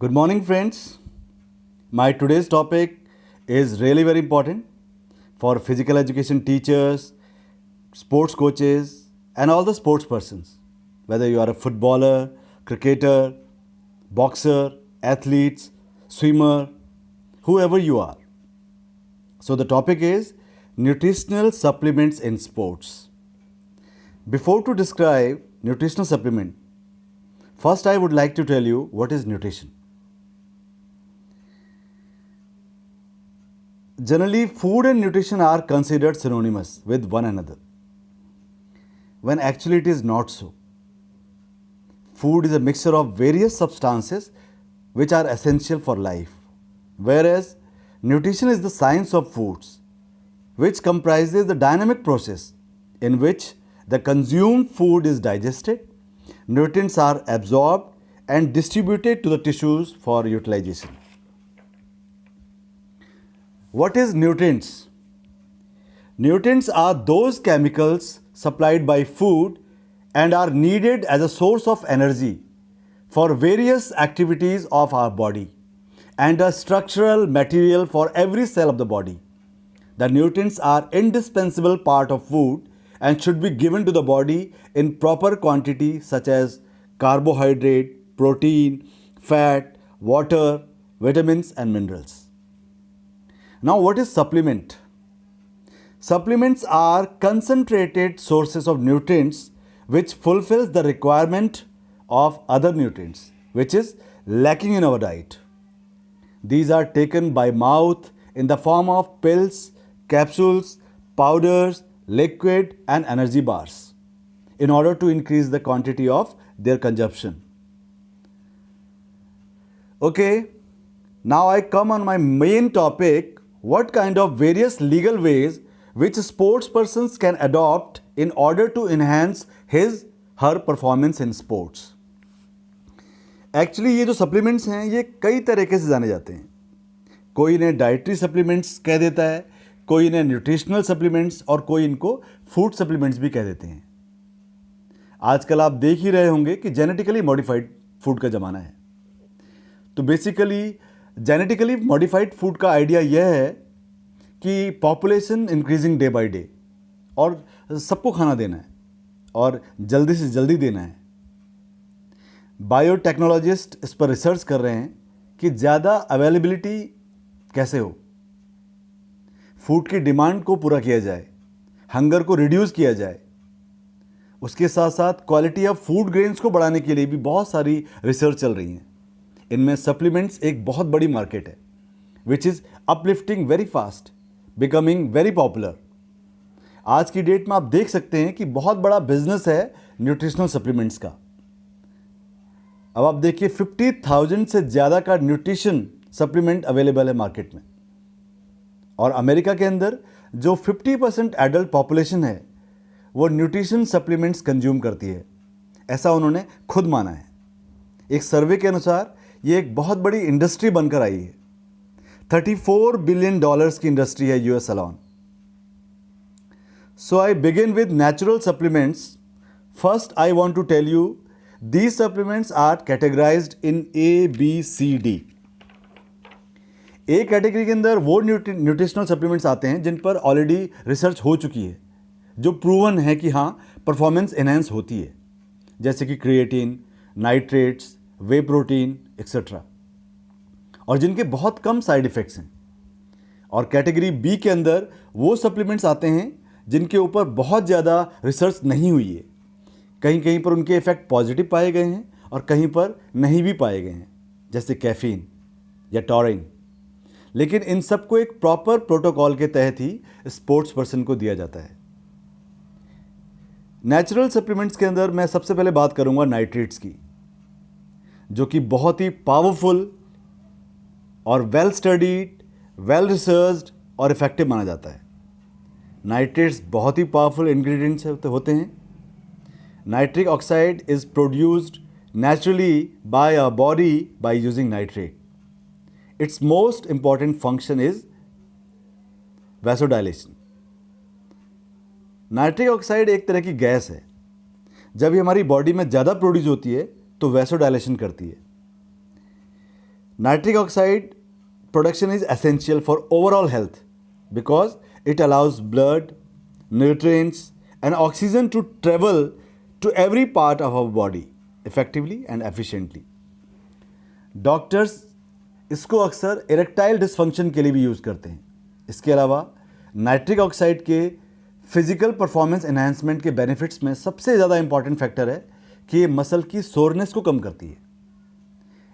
Good morning, friends. My today's topic is really very important for physical education teachers, sports coaches, and all the sports persons. Whether you are a footballer, cricketer, boxer, athletes, swimmer, whoever you are. So, the topic is nutritional supplements in sports. Before to describe nutritional supplement, first I would like to tell you what is nutrition. Generally, food and nutrition are considered synonymous with one another, when actually it is not so. Food is a mixture of various substances which are essential for life, whereas nutrition is the science of foods, which comprises the dynamic process in which the consumed food is digested, nutrients are absorbed and distributed to the tissues for utilization. What is nutrients? Nutrients are those chemicals supplied by food and are needed as a source of energy for various activities of our body and a structural material for every cell of the body. The nutrients are indispensable part of food and should be given to the body in proper quantity such as carbohydrate, protein, fat, water, vitamins and minerals. Now, what is supplement? Supplements are concentrated sources of nutrients which fulfills the requirement of other nutrients which is lacking in our diet. These are taken by mouth in the form of pills, capsules, powders, liquid and energy bars in order to increase the quantity of their consumption. Okay, now I come on my main topic. What kind of various legal ways which sports persons can adopt in order to enhance her performance in sports. Actually ये जो supplements हैं ये कई तरीके से जाने जाते हैं. कोई इन्हें डाइटरी सप्लीमेंट्स कह देता है, कोई इन्हें न्यूट्रिशनल सप्लीमेंट्स और कोई इनको फूड सप्लीमेंट्स भी कह देते हैं. आजकल आप देख ही रहे होंगे कि जेनेटिकली मॉडिफाइड फूड का ज़माना है. तो बेसिकली जेनेटिकली मॉडिफाइड फूड का आइडिया यह है कि population increasing day by day और सबको खाना देना है और जल्दी से जल्दी देना है. बायोटेक्नोलॉजिस्ट इस पर रिसर्च कर रहे हैं कि ज़्यादा अवेलेबिलिटी कैसे हो, फूड की डिमांड को पूरा किया जाए, हंगर को रिड्यूस किया जाए. उसके साथ साथ क्वालिटी ऑफ फूड ग्रेन्स को बढ़ाने के लिए भी बहुत सारी रिसर्च चल रही हैं. इनमें सप्लीमेंट्स एक बहुत बड़ी मार्केट है which is uplifting very fast, becoming very popular. आज की डेट में आप देख सकते हैं कि बहुत बड़ा बिजनेस है न्यूट्रिशनल सप्लीमेंट्स का. अब आप देखिए 50,000 से ज़्यादा का न्यूट्रिशन सप्लीमेंट अवेलेबल है मार्केट में. और अमेरिका के अंदर जो 50% एडल्ट पॉपुलेशन है वो न्यूट्रिशन सप्लीमेंट्स कंज्यूम करती है, ऐसा उन्होंने खुद माना है. एक सर्वे के अनुसार ये एक बहुत बड़ी इंडस्ट्री बनकर आई है. $34 बिलियन की इंडस्ट्री है US alone. So I begin with natural supplements. First I want to tell you these supplements are categorised in ABCD. A category के अंदर वो न्यूट्रिशनल सप्लीमेंट्स आते हैं जिन पर ऑलरेडी रिसर्च हो चुकी है, जो प्रूवन है कि हाँ परफॉर्मेंस एनहेंस होती है, जैसे कि क्रिएटिन, नाइट्रेट्स, वे प्रोटीन एक्सेट्रा, और जिनके बहुत कम साइड इफ़ेक्ट्स हैं. और कैटेगरी बी के अंदर वो सप्लीमेंट्स आते हैं जिनके ऊपर बहुत ज़्यादा रिसर्च नहीं हुई है. कहीं कहीं पर उनके इफ़ेक्ट पॉजिटिव पाए गए हैं और कहीं पर नहीं भी पाए गए हैं, जैसे कैफीन या टॉरिन. लेकिन इन सबको एक प्रॉपर प्रोटोकॉल के तहत ही स्पोर्ट्स पर्सन को दिया जाता है. नेचुरल सप्लीमेंट्स के अंदर मैं सबसे पहले बात करूंगा नाइट्रेट्स की, जो कि बहुत ही पावरफुल और वेल स्टडीड, वेल रिसर्च्ड और इफेक्टिव माना जाता है. नाइट्रेट्स बहुत ही पावरफुल इंग्रेडिएंट्स होते हैं. Nitric oxide is produced naturally by our body by using nitrate. Its most important function is vasodilation. Nitric oxide एक तरह की गैस है. जब ये हमारी बॉडी में ज़्यादा प्रोड्यूस होती है तो वैसोडाइलेशन करती है. Nitric oxide production is essential for overall health because it allows blood, nutrients and oxygen to travel to every part of our body effectively and efficiently. Doctors इसको अक्सर इरेक्टाइल डिसफंक्शन के लिए भी यूज़ करते हैं. इसके अलावा नाइट्रिक ऑक्साइड के फिजिकल परफॉर्मेंस एनहांसमेंट के बेनिफिट्स में सबसे ज़्यादा इंपॉर्टेंट फैक्टर है कि ये मसल की सोरनेस को कम करती है.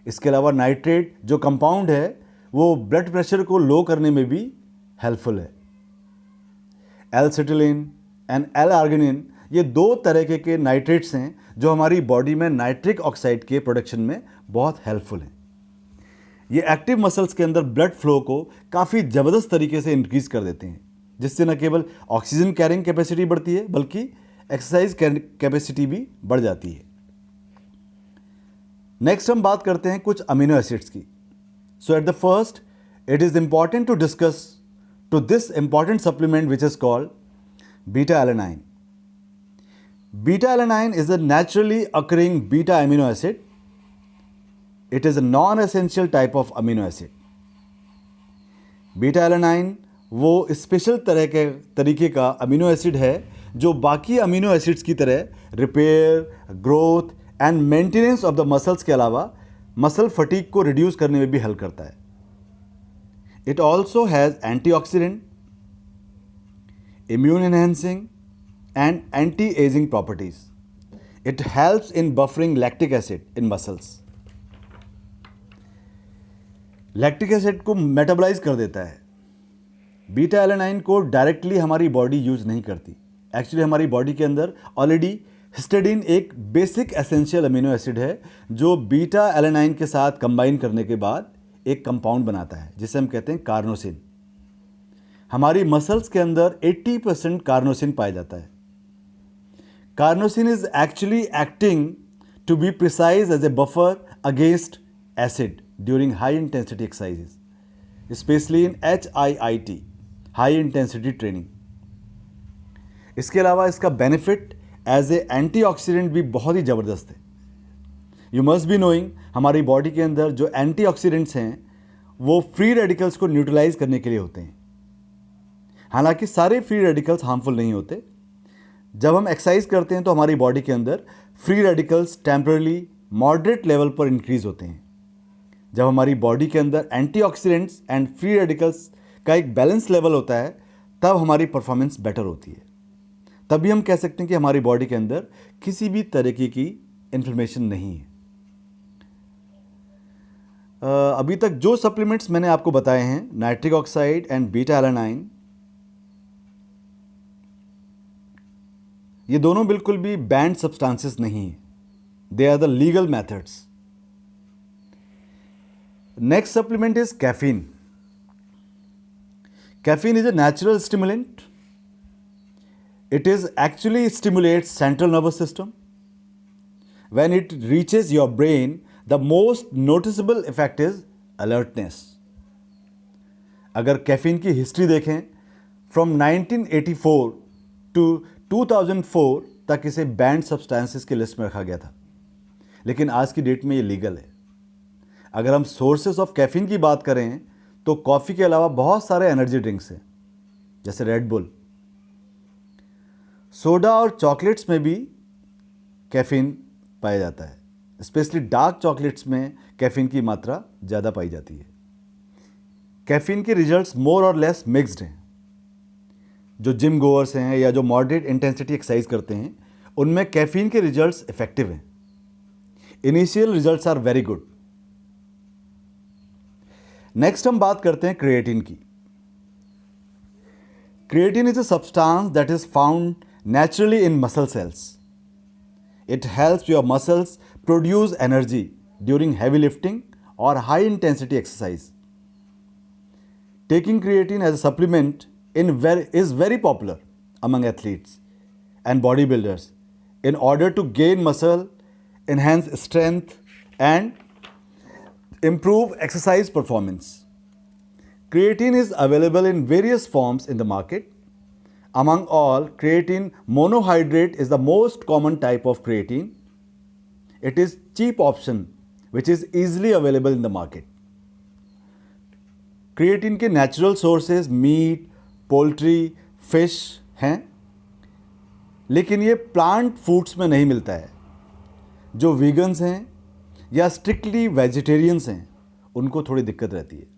इसके अलावा नाइट्रेट जो कंपाउंड है वो ब्लड प्रेशर को लो करने में भी हेल्पफुल है. एल-सिटिलिन एंड एल-आर्गिनिन ये दो तरह के नाइट्रेट्स हैं जो हमारी बॉडी में नाइट्रिक ऑक्साइड के प्रोडक्शन में बहुत हेल्पफुल हैं. ये एक्टिव मसल्स के अंदर ब्लड फ्लो को काफ़ी ज़बरदस्त तरीके से इंक्रीज कर देते हैं, जिससे न केवल ऑक्सीजन कैरिंग कैपेसिटी बढ़ती है बल्कि एक्सरसाइज कैपेसिटी भी बढ़ जाती है. नेक्स्ट हम बात करते हैं कुछ अमीनो एसिड्स की. So at the first it is important to discuss to this important supplement which is called beta alanine. Beta alanine is a naturally occurring beta amino acid. It is a non-essential type of amino acid. Beta alanine वो special तरीके का amino acid है जो बाकी amino acids की तरह repair, growth and maintenance of the muscles के अलावा मसल फटीग को रिड्यूस करने में भी हेल्प करता है. It also has antioxidant, immune enhancing and anti ageing properties. It helps in buffering lactic acid in muscles. Lactic acid को metabolise कर देता है. बीटा एलेनाइन को डायरेक्टली हमारी बॉडी यूज़ नहीं करती. एक्चुअली हमारी बॉडी के अंदर ऑलरेडी हिस्टिडीन एक बेसिक एसेंशियल अमीनो एसिड है जो बीटा एलेनाइन के साथ कंबाइन करने के बाद एक कंपाउंड बनाता है जिसे हम कहते हैं कार्नोसिन. हमारी मसल्स के अंदर 80% कार्नोसिन पाया जाता है. Carnosine is actually acting to be precise as a buffer against acid during high intensity exercises, especially in HIIT, high intensity training. इसके अलावा इसका बेनिफिट एज ए एंटीऑक्सीडेंट भी बहुत ही ज़बरदस्त है. यू मस्ट बी नोइंग हमारी बॉडी के अंदर जो एंटीऑक्सीडेंट्स हैं वो फ्री रेडिकल्स को न्यूट्रलाइज करने के लिए होते हैं. हालांकि सारे फ्री रेडिकल्स हार्मफुल नहीं होते. जब हम एक्सरसाइज करते हैं तो हमारी बॉडी के अंदर free radicals temporarily moderate level पर इंक्रीज होते हैं. जब हमारी बॉडी के अंदर एंटीऑक्सीडेंट्स एंड फ्री रेडिकल्स का एक बैलेंस लेवल होता है तब हमारी परफॉर्मेंस बेटर होती है. तभी हम कह सकते हैं कि हमारी बॉडी के अंदर किसी भी तरीके की इन्फ्लेमेशन नहीं है. अभी तक जो सप्लीमेंट्स मैंने आपको बताए हैं nitric oxide and beta alanine, ये दोनों बिल्कुल भी बैंड सब्सटेंसेस नहीं है. They are the legal methods. Next supplement is caffeine. Caffeine is a natural stimulant. It is actually stimulates central nervous system. When it reaches your brain, the most noticeable effect is alertness. अगर caffeine की history देखें from 1984 to 2004 तक इसे band substances की list में रखा गया था, लेकिन आज की डेट में ये लीगल है. अगर हम सोर्सेस ऑफ कैफीन की बात करें तो कॉफ़ी के अलावा बहुत सारे एनर्जी ड्रिंक्स हैं जैसे रेड बुल. सोडा और चॉकलेट्स में भी कैफीन पाया जाता है. स्पेशली डार्क चॉकलेट्स में कैफीन की मात्रा ज़्यादा पाई जाती है. कैफीन के रिजल्ट्स मोर और लेस मिक्स्ड हैं. जो जिम गोअर्स हैं या जो मॉडरेट इंटेंसिटी एक्सरसाइज करते हैं उनमें कैफीन के रिजल्ट्स इफेक्टिव हैं. Initial results are very good. Next हम बात करते हैं क्रिएटिन की. Creatine is a substance that is found naturally in muscle cells. It helps your muscles produce energy during heavy lifting और high intensity exercise. Taking creatine as a supplement is very popular among athletes and bodybuilders in order to gain muscle, enhance strength and improve exercise performance. Creatine is available in various forms in the market. Among all, creatine monohydrate is the most common type of creatine. It is cheap option which is easily available in the market. Creatine के natural sources meat, poultry, fish हैं, लेकिन ये plant foods में नहीं मिलता है। जो vegans हैं या स्ट्रिक्टली वेजिटेरियंस हैं उनको थोड़ी दिक्कत रहती है।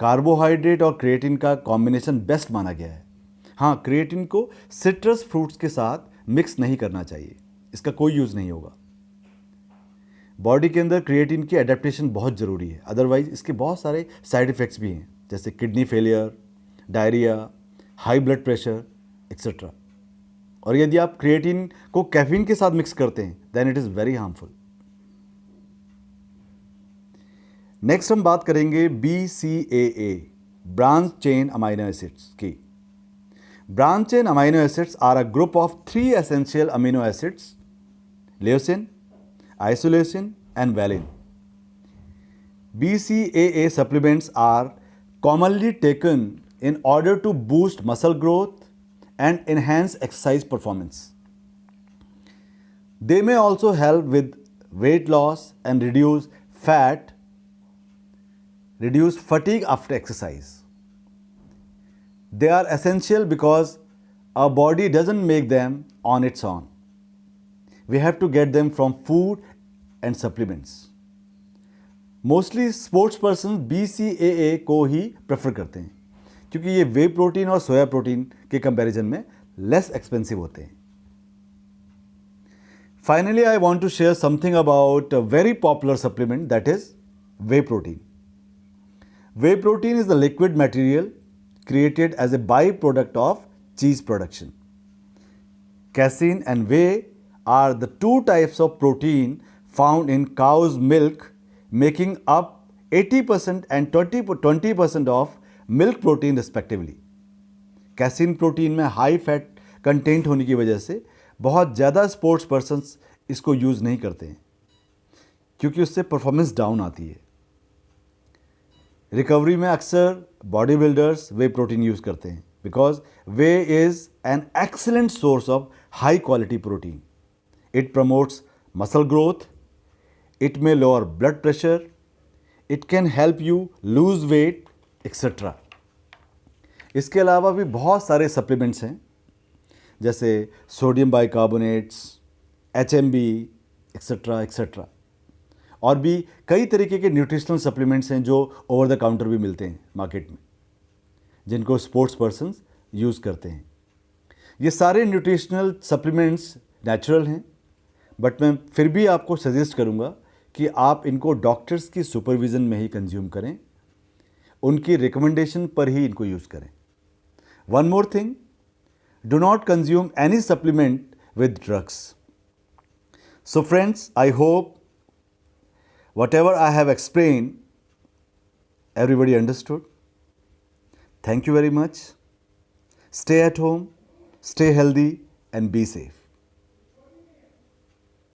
कार्बोहाइड्रेट और क्रिएटिन का कॉम्बिनेशन बेस्ट माना गया है। हाँ, क्रिएटिन को सिट्रस फ्रूट्स के साथ मिक्स नहीं करना चाहिए, इसका कोई यूज़ नहीं होगा। बॉडी के अंदर क्रिएटिन की एडेप्टेशन बहुत ज़रूरी है, अदरवाइज इसके बहुत सारे साइड इफ़ेक्ट्स भी हैं, जैसे kidney failure, diarrhoea, high blood pressure etcetera. और यदि आप क्रिएटिन को कैफीन के साथ मिक्स करते हैं then it is very harmful. Next हम बात करेंगे BCAA, branch chain amino acids की। Branch chain amino acids are a group of 3 essential amino acids, leucine, isoleucine and valine. BCAA supplements are commonly taken in order to boost muscle growth and enhance exercise performance. They may also help with weight loss and reduce fatigue after exercise. They are essential because our body doesn't make them on its own. We have to get them from food and supplements. Mostly sports persons BCAA को ही prefer करते हैं क्योंकि ये वे protein और soya protein के comparison में less expensive होते हैं। Finally, I want to share something about a very popular supplement, that is whey protein. Whey protein is the liquid material created as a byproduct of cheese production. Casein and whey are the two types of protein found in cow's milk, making up 80% and 20% of milk protein respectively. Casein protein में high fat content होने की वजह से बहुत ज़्यादा sports persons इसको use नहीं करते हैं क्योंकि उससे परफॉर्मेंस डाउन आती है। रिकवरी में अक्सर बॉडी बिल्डर्स वे प्रोटीन यूज़ करते हैं because way is an excellent source of high quality protein. It promotes muscle growth, it may lower blood pressure, it can help you lose weight, etc. इसके अलावा भी बहुत सारे supplements हैं जैसे sodium bicarbonates, HMB, etcetera etcetera. और भी कई तरीके के न्यूट्रिशनल सप्लीमेंट्स हैं जो ओवर द काउंटर भी मिलते हैं मार्केट में, जिनको स्पोर्ट्स पर्सन्स यूज़ करते हैं. ये सारे न्यूट्रिशनल सप्लीमेंट्स नेचुरल हैं, बट मैं फिर भी आपको सजेस्ट करूंगा कि आप इनको डॉक्टर्स की सुपरविज़न में ही कंज्यूम करें, उनकी रिकमेंडेशन पर ही इनको यूज़ करें. One more thing, do not consume any supplement with drugs. So friends, I hope whatever I have explained, everybody understood. Thank you very much. Stay at home, stay healthy, and be safe.